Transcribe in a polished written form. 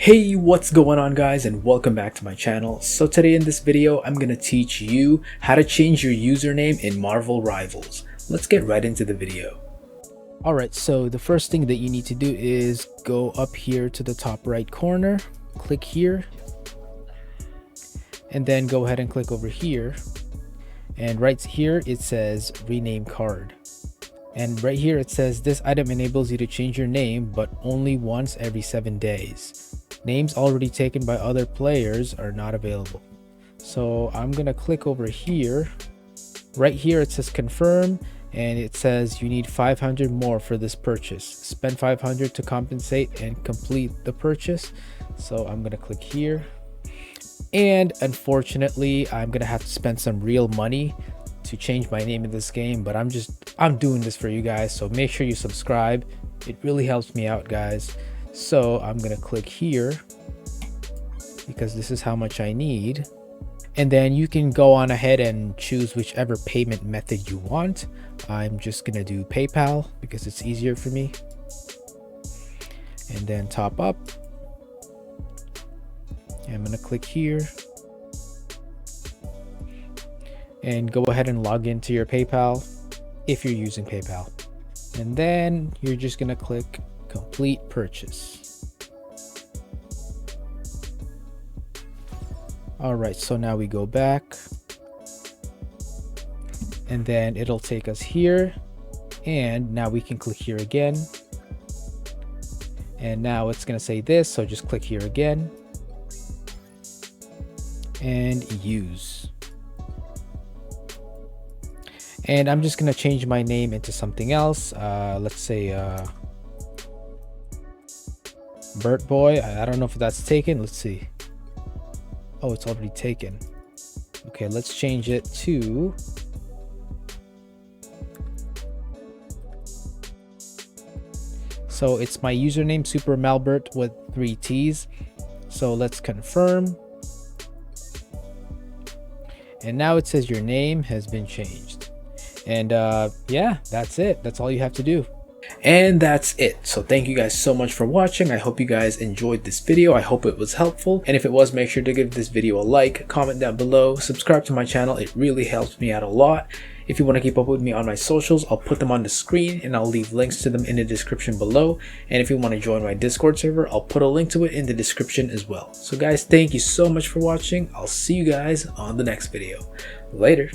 Hey, what's going on guys, and welcome back to my channel. So today in this video I'm gonna teach you how to change your username in Marvel Rivals. Let's get right into the video. Alright, so the first thing that you need to do is go up here to the top right corner, click here, and then go ahead and click over here, and right here it says rename card. And right here it says this item enables you to change your name, but only once every 7 days. Names already taken by other players are not available. So I'm gonna click over here. Right here it says confirm, and it says you need 500 more for this purchase. Spend 500 to compensate and complete the purchase. So I'm gonna click here. And unfortunately, I'm gonna have to spend some real money to change my name in this game, but I'm doing this for you guys, so make sure you subscribe. It really helps me out, guys. So I'm gonna click here because this is how much I need, and then you can go on ahead and choose whichever payment method you want. I'm just gonna do PayPal because it's easier for me, and then top up. I'm gonna click here and go ahead and log into your PayPal if you're using PayPal, and then you're just gonna click complete purchase. All right, so now we go back, and then it'll take us here, and now we can click here again, and now it's gonna say this, so just click here again and use. And I'm just gonna change my name into something else. Let's say Bert Boy. I don't know if that's taken. Let's see. Oh, it's already taken. Okay, let's change it to so it's my username Super Malbert with 3 T's. So let's confirm. And now it says your name has been changed. And yeah, that's it. That's all you have to do. And that's it. So thank you guys so much for watching. I hope you guys enjoyed this video. I hope it was helpful. And if it was, make sure to give this video a like, comment down below, subscribe to my channel. It really helps me out a lot. If you want to keep up with me on my socials, I'll put them on the screen and I'll leave links to them in the description below. And if you want to join my Discord server, I'll put a link to it in the description as well. So guys, thank you so much for watching. I'll see you guys on the next video. Later.